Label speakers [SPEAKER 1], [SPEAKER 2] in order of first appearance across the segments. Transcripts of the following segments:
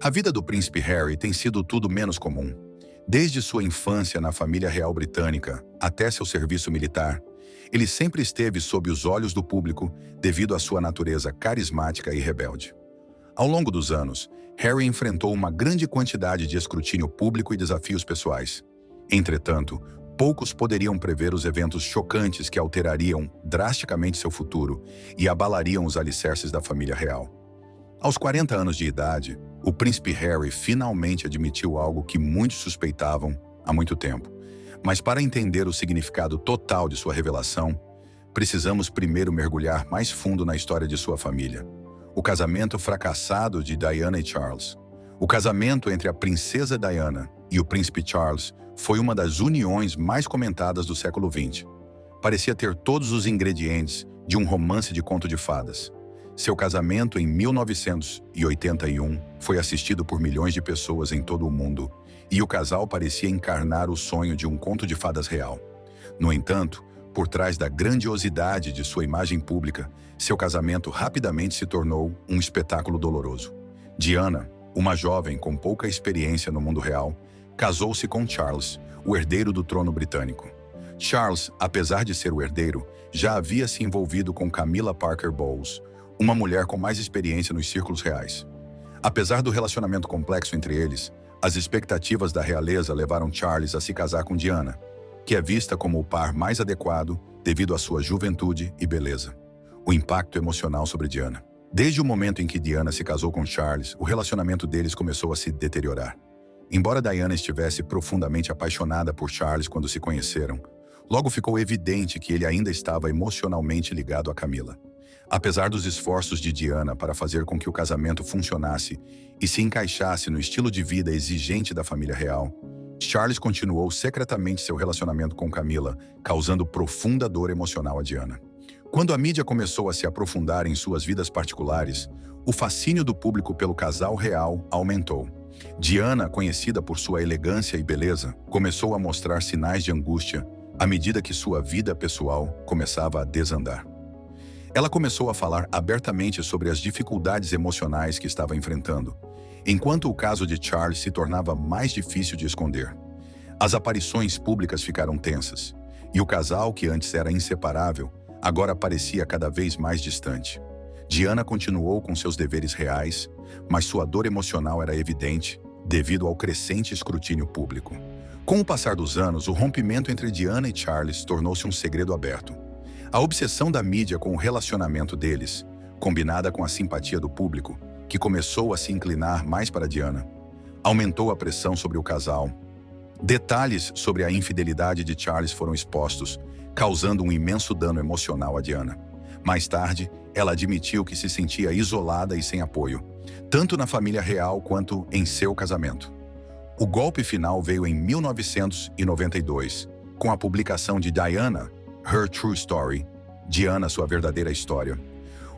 [SPEAKER 1] A vida do príncipe Harry tem sido tudo menos comum. Desde sua infância na família real britânica até seu serviço militar, ele sempre esteve sob os olhos do público devido à sua natureza carismática e rebelde. Ao longo dos anos, Harry enfrentou uma grande quantidade de escrutínio público e desafios pessoais. Entretanto, poucos poderiam prever os eventos chocantes que alterariam drasticamente seu futuro e abalariam os alicerces da família real. Aos 40 anos de idade, o príncipe Harry finalmente admitiu algo que muitos suspeitavam há muito tempo. Mas para entender o significado total de sua revelação, precisamos primeiro mergulhar mais fundo na história de sua família. O casamento fracassado de Diana e Charles. O casamento entre a princesa Diana e o príncipe Charles foi uma das uniões mais comentadas do século XX. Parecia ter todos os ingredientes de um romance de conto de fadas. Seu casamento em 1981 foi assistido por milhões de pessoas em todo o mundo, e o casal parecia encarnar o sonho de um conto de fadas real. No entanto, por trás da grandiosidade de sua imagem pública, seu casamento rapidamente se tornou um espetáculo doloroso. Diana, uma jovem com pouca experiência no mundo real, casou-se com Charles, o herdeiro do trono britânico. Charles, apesar de ser o herdeiro, já havia se envolvido com Camilla Parker Bowles, uma mulher com mais experiência nos círculos reais. Apesar do relacionamento complexo entre eles, as expectativas da realeza levaram Charles a se casar com Diana, que é vista como o par mais adequado devido à sua juventude e beleza. O impacto emocional sobre Diana. Desde o momento em que Diana se casou com Charles, o relacionamento deles começou a se deteriorar. Embora Diana estivesse profundamente apaixonada por Charles quando se conheceram, logo ficou evidente que ele ainda estava emocionalmente ligado a Camilla. Apesar dos esforços de Diana para fazer com que o casamento funcionasse e se encaixasse no estilo de vida exigente da família real, Charles continuou secretamente seu relacionamento com Camilla, causando profunda dor emocional a Diana. Quando a mídia começou a se aprofundar em suas vidas particulares, o fascínio do público pelo casal real aumentou. Diana, conhecida por sua elegância e beleza, começou a mostrar sinais de angústia à medida que sua vida pessoal começava a desandar. Ela começou a falar abertamente sobre as dificuldades emocionais que estava enfrentando, enquanto o caso de Charles se tornava mais difícil de esconder. As aparições públicas ficaram tensas, e o casal, que antes era inseparável, agora parecia cada vez mais distante. Diana continuou com seus deveres reais, mas sua dor emocional era evidente devido ao crescente escrutínio público. Com o passar dos anos, o rompimento entre Diana e Charles tornou-se um segredo aberto. A obsessão da mídia com o relacionamento deles, combinada com a simpatia do público, que começou a se inclinar mais para Diana, aumentou a pressão sobre o casal. Detalhes sobre a infidelidade de Charles foram expostos, causando um imenso dano emocional a Diana. Mais tarde, ela admitiu que se sentia isolada e sem apoio, tanto na família real quanto em seu casamento. O golpe final veio em 1992, com a publicação de Diana, Her True Story, Diana, Sua Verdadeira História.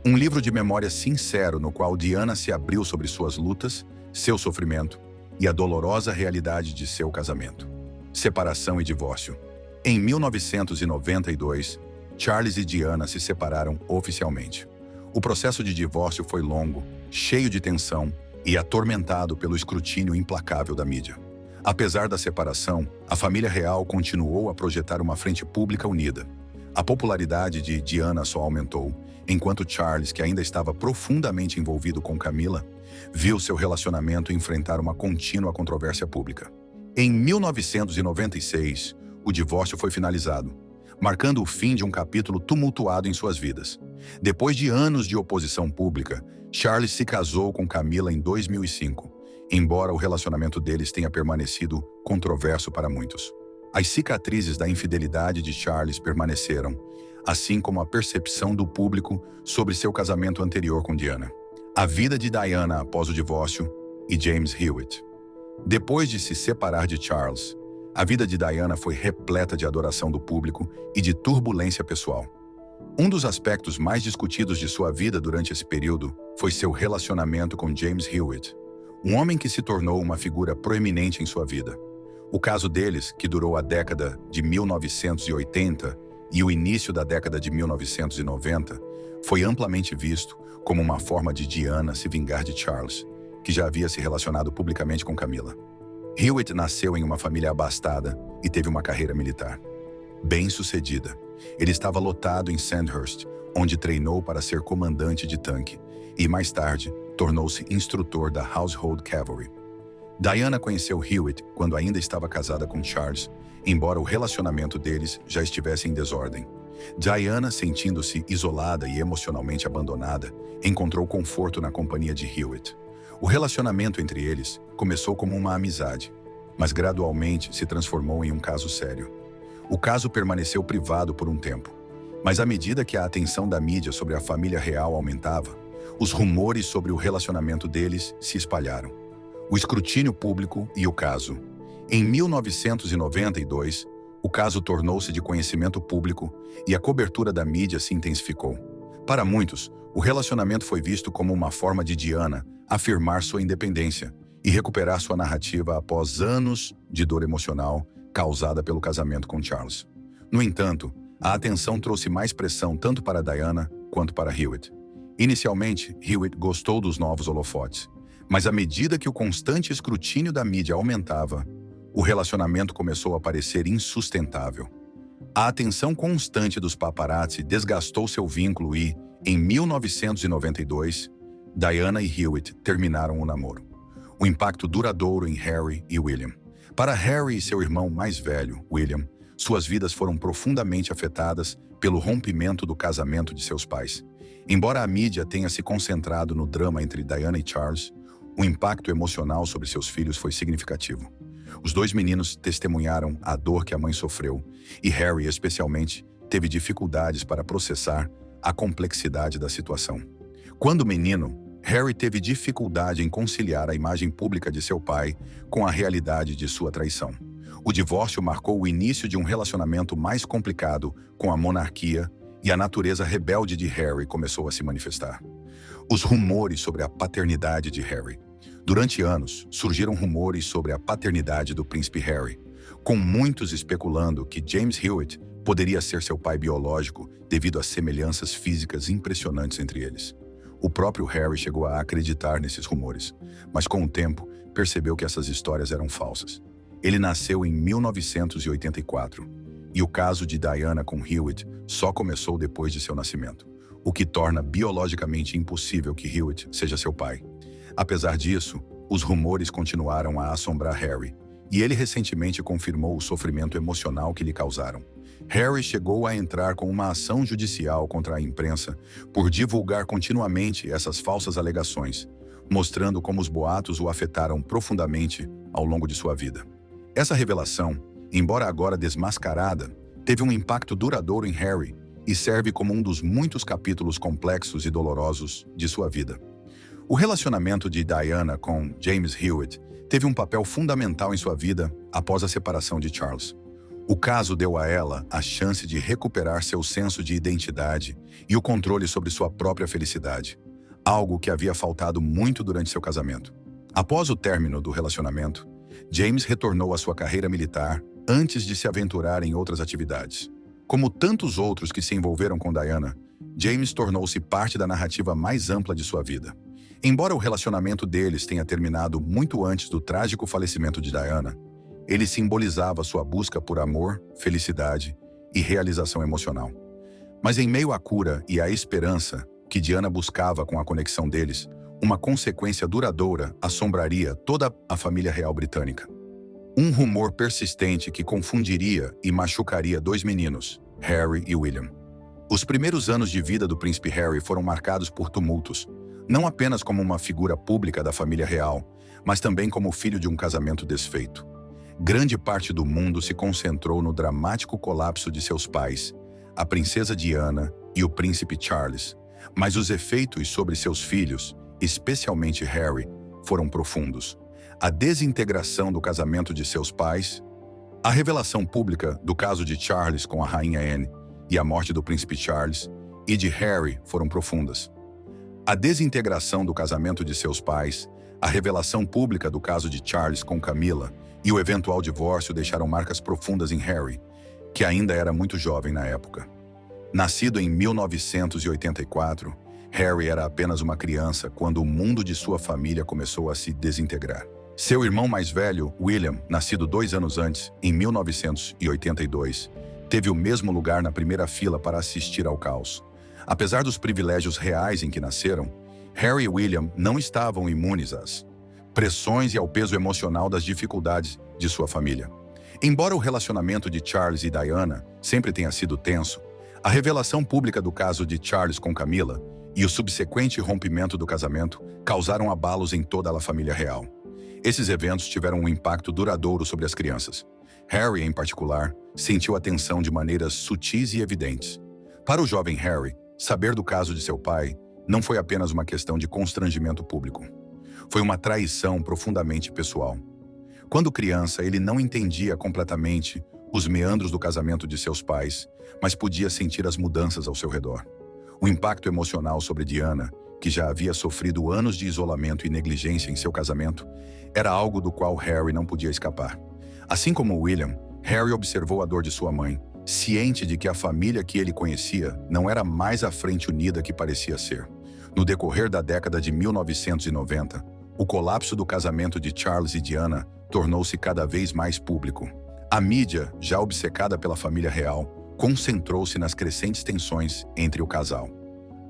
[SPEAKER 1] Um livro de memória sincero no qual Diana se abriu sobre suas lutas, seu sofrimento e a dolorosa realidade de seu casamento. Separação e divórcio. Em 1992, Charles e Diana se separaram oficialmente. O processo de divórcio foi longo, cheio de tensão e atormentado pelo escrutínio implacável da mídia. Apesar da separação, a família real continuou a projetar uma frente pública unida. A popularidade de Diana só aumentou, enquanto Charles, que ainda estava profundamente envolvido com Camilla, viu seu relacionamento enfrentar uma contínua controvérsia pública. Em 1996, o divórcio foi finalizado, marcando o fim de um capítulo tumultuado em suas vidas. Depois de anos de oposição pública, Charles se casou com Camilla em 2005. Embora o relacionamento deles tenha permanecido controverso para muitos. As cicatrizes da infidelidade de Charles permaneceram, assim como a percepção do público sobre seu casamento anterior com Diana. A vida de Diana após o divórcio e James Hewitt. Depois de se separar de Charles, a vida de Diana foi repleta de adoração do público e de turbulência pessoal. Um dos aspectos mais discutidos de sua vida durante esse período foi seu relacionamento com James Hewitt, um homem que se tornou uma figura proeminente em sua vida. O caso deles, que durou a década de 1980 e o início da década de 1990, foi amplamente visto como uma forma de Diana se vingar de Charles que já havia se relacionado publicamente com Camilla. Hewitt nasceu em uma família abastada e teve uma carreira militar bem-sucedida. Ele estava lotado em Sandhurst, onde treinou para ser comandante de tanque e, mais tarde, tornou-se instrutor da Household Cavalry. Diana conheceu Hewitt quando ainda estava casada com Charles, embora o relacionamento deles já estivesse em desordem. Diana, sentindo-se isolada e emocionalmente abandonada, encontrou conforto na companhia de Hewitt. O relacionamento entre eles começou como uma amizade, mas gradualmente se transformou em um caso sério. O caso permaneceu privado por um tempo, mas à medida que a atenção da mídia sobre a família real aumentava, os rumores sobre o relacionamento deles se espalharam. O escrutínio público e o caso. Em 1992, o caso tornou-se de conhecimento público e a cobertura da mídia se intensificou. Para muitos, o relacionamento foi visto como uma forma de Diana afirmar sua independência e recuperar sua narrativa após anos de dor emocional causada pelo casamento com Charles. No entanto, a atenção trouxe mais pressão tanto para Diana quanto para Hewitt. Inicialmente, Hewitt gostou dos novos holofotes, mas à medida que o constante escrutínio da mídia aumentava, o relacionamento começou a parecer insustentável. A atenção constante dos paparazzi desgastou seu vínculo e, em 1992, Diana e Hewitt terminaram o namoro. O impacto duradouro em Harry e William. Para Harry e seu irmão mais velho, William, suas vidas foram profundamente afetadas pelo rompimento do casamento de seus pais. Embora a mídia tenha se concentrado no drama entre Diana e Charles, o impacto emocional sobre seus filhos foi significativo. Os dois meninos testemunharam a dor que a mãe sofreu e Harry, especialmente, teve dificuldades para processar a complexidade da situação. Quando menino, Harry teve dificuldade em conciliar a imagem pública de seu pai com a realidade de sua traição. O divórcio marcou o início de um relacionamento mais complicado com a monarquia e a natureza rebelde de Harry começou a se manifestar. Os rumores sobre a paternidade de Harry. Durante anos, surgiram rumores sobre a paternidade do príncipe Harry, com muitos especulando que James Hewitt poderia ser seu pai biológico devido às semelhanças físicas impressionantes entre eles. O próprio Harry chegou a acreditar nesses rumores, mas com o tempo percebeu que essas histórias eram falsas. Ele nasceu em 1984 e o caso de Diana com Hewitt só começou depois de seu nascimento, o que torna biologicamente impossível que Hewitt seja seu pai. Apesar disso, os rumores continuaram a assombrar Harry, e ele recentemente confirmou o sofrimento emocional que lhe causaram. Harry chegou a entrar com uma ação judicial contra a imprensa por divulgar continuamente essas falsas alegações, mostrando como os boatos o afetaram profundamente ao longo de sua vida. Essa revelação, embora agora desmascarada, teve um impacto duradouro em Harry e serve como um dos muitos capítulos complexos e dolorosos de sua vida. O relacionamento de Diana com James Hewitt teve um papel fundamental em sua vida após a separação de Charles. O caso deu a ela a chance de recuperar seu senso de identidade e o controle sobre sua própria felicidade, algo que havia faltado muito durante seu casamento. Após o término do relacionamento, James retornou à sua carreira militar antes de se aventurar em outras atividades. Como tantos outros que se envolveram com Diana, James tornou-se parte da narrativa mais ampla de sua vida. Embora o relacionamento deles tenha terminado muito antes do trágico falecimento de Diana, ele simbolizava sua busca por amor, felicidade e realização emocional. Mas em meio à cura e à esperança que Diana buscava com a conexão deles, uma consequência duradoura assombraria toda a família real britânica. Um rumor persistente que confundiria e machucaria dois meninos, Harry e William. Os primeiros anos de vida do príncipe Harry foram marcados por tumultos, não apenas como uma figura pública da família real, mas também como filho de um casamento desfeito. Grande parte do mundo se concentrou no dramático colapso de seus pais, a princesa Diana e o príncipe Charles, mas os efeitos sobre seus filhos, especialmente Harry, foram profundos. A desintegração do casamento de seus pais, a revelação pública do caso de Charles com a rainha Anne e a morte do príncipe Charles e de Harry foram profundas. A desintegração do casamento de seus pais, a revelação pública do caso de Charles com Camilla e o eventual divórcio deixaram marcas profundas em Harry, que ainda era muito jovem na época. Nascido em 1984, Harry era apenas uma criança quando o mundo de sua família começou a se desintegrar. Seu irmão mais velho, William, nascido 2 anos antes, em 1982, teve o mesmo lugar na primeira fila para assistir ao caos. Apesar dos privilégios reais em que nasceram, Harry e William não estavam imunes às pressões e ao peso emocional das dificuldades de sua família. Embora o relacionamento de Charles e Diana sempre tenha sido tenso, a revelação pública do caso de Charles com Camilla e o subsequente rompimento do casamento causaram abalos em toda a família real. Esses eventos tiveram um impacto duradouro sobre as crianças. Harry, em particular, sentiu a tensão de maneiras sutis e evidentes. Para o jovem Harry, saber do caso de seu pai não foi apenas uma questão de constrangimento público. Foi uma traição profundamente pessoal. Quando criança, ele não entendia completamente os meandros do casamento de seus pais, mas podia sentir as mudanças ao seu redor. O impacto emocional sobre Diana, que já havia sofrido anos de isolamento e negligência em seu casamento, era algo do qual Harry não podia escapar. Assim como William, Harry observou a dor de sua mãe, ciente de que a família que ele conhecia não era mais a frente unida que parecia ser. No decorrer da década de 1990, o colapso do casamento de Charles e Diana tornou-se cada vez mais público. A mídia, já obcecada pela família real, concentrou-se nas crescentes tensões entre o casal.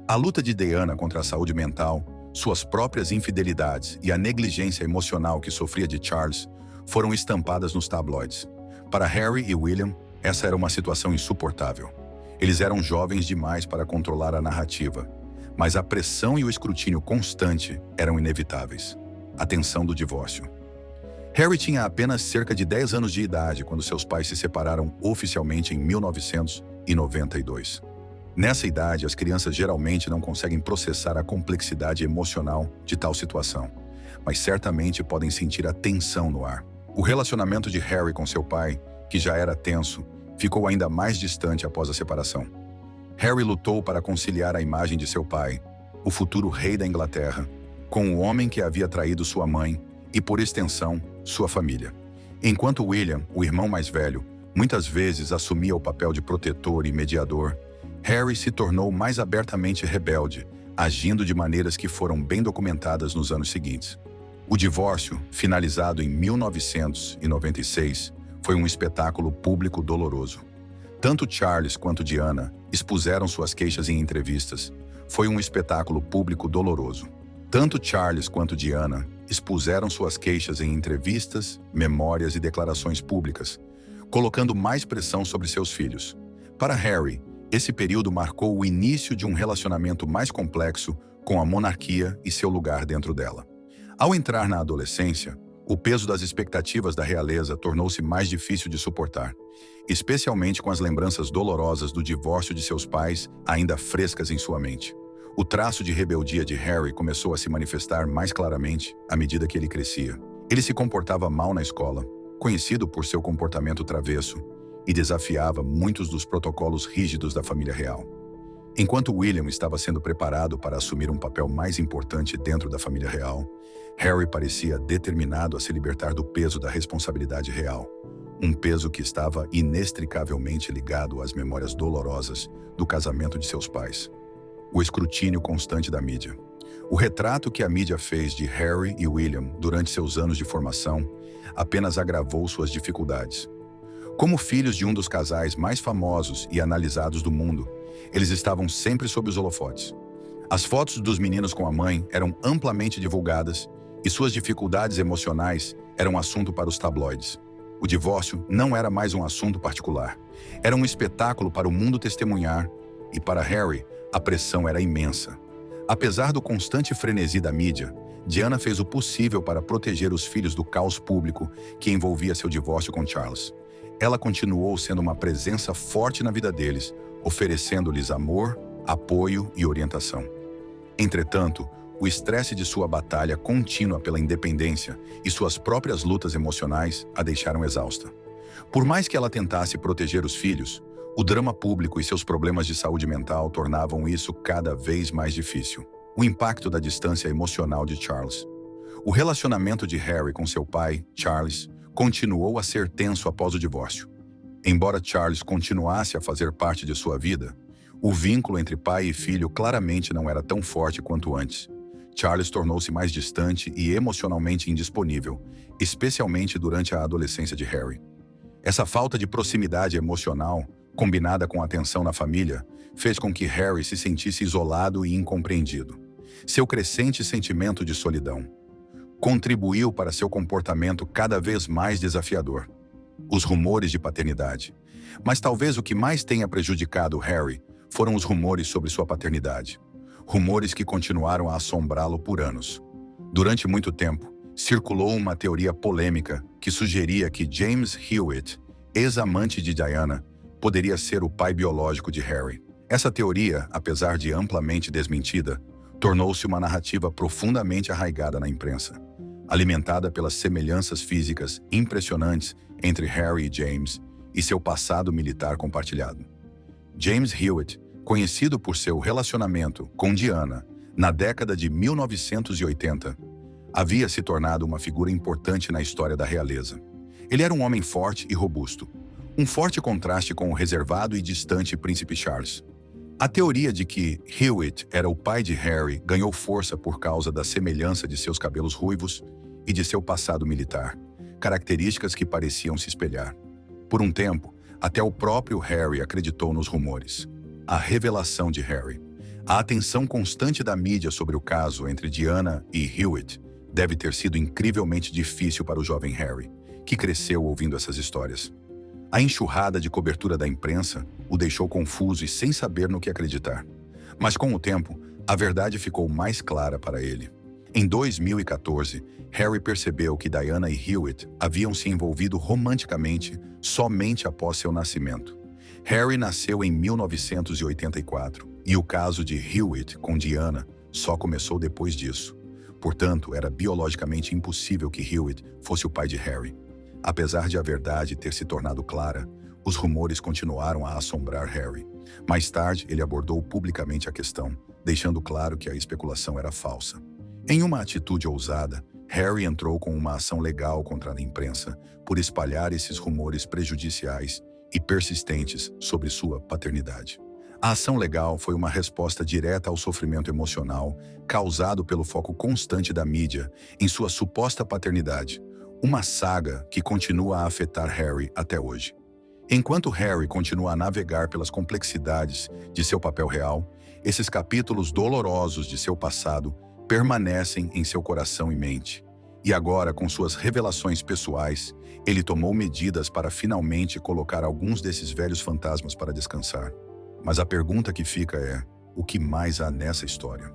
[SPEAKER 1] A luta de Diana contra a saúde mental, suas próprias infidelidades e a negligência emocional que sofria de Charles foram estampadas nos tabloides. Para Harry e William, essa era uma situação insuportável. Eles eram jovens demais para controlar a narrativa, mas a pressão e o escrutínio constante eram inevitáveis. A tensão do divórcio. Harry tinha apenas cerca de 10 anos de idade quando seus pais se separaram oficialmente em 1992. Nessa idade, as crianças geralmente não conseguem processar a complexidade emocional de tal situação, mas certamente podem sentir a tensão no ar. O relacionamento de Harry com seu pai, que já era tenso, ficou ainda mais distante após a separação. Harry lutou para conciliar a imagem de seu pai, o futuro rei da Inglaterra, com o homem que havia traído sua mãe e, por extensão, sua família. Enquanto William, o irmão mais velho, muitas vezes assumia o papel de protetor e mediador, Harry se tornou mais abertamente rebelde, agindo de maneiras que foram bem documentadas nos anos seguintes. O divórcio, finalizado em 1996, foi um espetáculo público doloroso. Tanto Charles quanto Diana expuseram suas queixas em entrevistas. Foi um espetáculo público doloroso. Tanto Charles quanto Diana expuseram suas queixas em entrevistas, memórias e declarações públicas, colocando mais pressão sobre seus filhos. Para Harry, esse período marcou o início de um relacionamento mais complexo com a monarquia e seu lugar dentro dela. Ao entrar na adolescência, o peso das expectativas da realeza tornou-se mais difícil de suportar, especialmente com as lembranças dolorosas do divórcio de seus pais ainda frescas em sua mente. O traço de rebeldia de Harry começou a se manifestar mais claramente à medida que ele crescia. Ele se comportava mal na escola, conhecido por seu comportamento travesso, e desafiava muitos dos protocolos rígidos da família real. Enquanto William estava sendo preparado para assumir um papel mais importante dentro da família real, Harry parecia determinado a se libertar do peso da responsabilidade real, um peso que estava inextricavelmente ligado às memórias dolorosas do casamento de seus pais. O escrutínio constante da mídia. O retrato que a mídia fez de Harry e William durante seus anos de formação apenas agravou suas dificuldades. Como filhos de um dos casais mais famosos e analisados do mundo, eles estavam sempre sob os holofotes. As fotos dos meninos com a mãe eram amplamente divulgadas e suas dificuldades emocionais eram assunto para os tabloides. O divórcio não era mais um assunto particular. Era um espetáculo para o mundo testemunhar e, para Harry, a pressão era imensa. Apesar do constante frenesi da mídia, Diana fez o possível para proteger os filhos do caos público que envolvia seu divórcio com Charles. Ela continuou sendo uma presença forte na vida deles, oferecendo-lhes amor, apoio e orientação. Entretanto, o estresse de sua batalha contínua pela independência e suas próprias lutas emocionais a deixaram exausta. Por mais que ela tentasse proteger os filhos, o drama público e seus problemas de saúde mental tornavam isso cada vez mais difícil. O impacto da distância emocional de Charles. O relacionamento de Harry com seu pai, Charles, continuou a ser tenso após o divórcio. Embora Charles continuasse a fazer parte de sua vida, O vínculo entre pai e filho claramente não era tão forte quanto antes. Charles tornou-se mais distante e emocionalmente indisponível, especialmente durante a adolescência de Harry. Essa falta de proximidade emocional, combinada com a tensão na família, fez com que Harry se sentisse isolado e incompreendido. Seu crescente sentimento de solidão contribuiu para seu comportamento cada vez mais desafiador. Os rumores de paternidade. Mas talvez o que mais tenha prejudicado Harry foram os rumores sobre sua paternidade. Rumores que continuaram a assombrá-lo por anos. Durante muito tempo, circulou uma teoria polêmica que sugeria que James Hewitt, ex-amante de Diana, poderia ser o pai biológico de Harry. Essa teoria, apesar de amplamente desmentida, tornou-se uma narrativa profundamente arraigada na imprensa, alimentada pelas semelhanças físicas impressionantes entre Harry e James e seu passado militar compartilhado. James Hewitt, conhecido por seu relacionamento com Diana na década de 1980, havia se tornado uma figura importante na história da realeza. Ele era um homem forte e robusto, um forte contraste com o reservado e distante príncipe Charles. A teoria de que Hewitt era o pai de Harry ganhou força por causa da semelhança de seus cabelos ruivos e de seu passado militar, características que pareciam se espelhar. Por um tempo, até o próprio Harry acreditou nos rumores. A revelação de Harry. A atenção constante da mídia sobre o caso entre Diana e Hewitt deve ter sido incrivelmente difícil para o jovem Harry, que cresceu ouvindo essas histórias. A enxurrada de cobertura da imprensa o deixou confuso e sem saber no que acreditar. Mas com o tempo, a verdade ficou mais clara para ele. Em 2014, Harry percebeu que Diana e Hewitt haviam se envolvido romanticamente somente após seu nascimento. Harry nasceu em 1984 e o caso de Hewitt com Diana só começou depois disso. Portanto, era biologicamente impossível que Hewitt fosse o pai de Harry. Apesar de a verdade ter se tornado clara, os rumores continuaram a assombrar Harry. Mais tarde, ele abordou publicamente a questão, deixando claro que a especulação era falsa. Em uma atitude ousada, Harry entrou com uma ação legal contra a imprensa por espalhar esses rumores prejudiciais e persistentes sobre sua paternidade. A ação legal foi uma resposta direta ao sofrimento emocional causado pelo foco constante da mídia em sua suposta paternidade, uma saga que continua a afetar Harry até hoje. Enquanto Harry continua a navegar pelas complexidades de seu papel real, esses capítulos dolorosos de seu passado permanecem em seu coração e mente. E agora, com suas revelações pessoais, ele tomou medidas para finalmente colocar alguns desses velhos fantasmas para descansar. Mas a pergunta que fica é: o que mais há nessa história?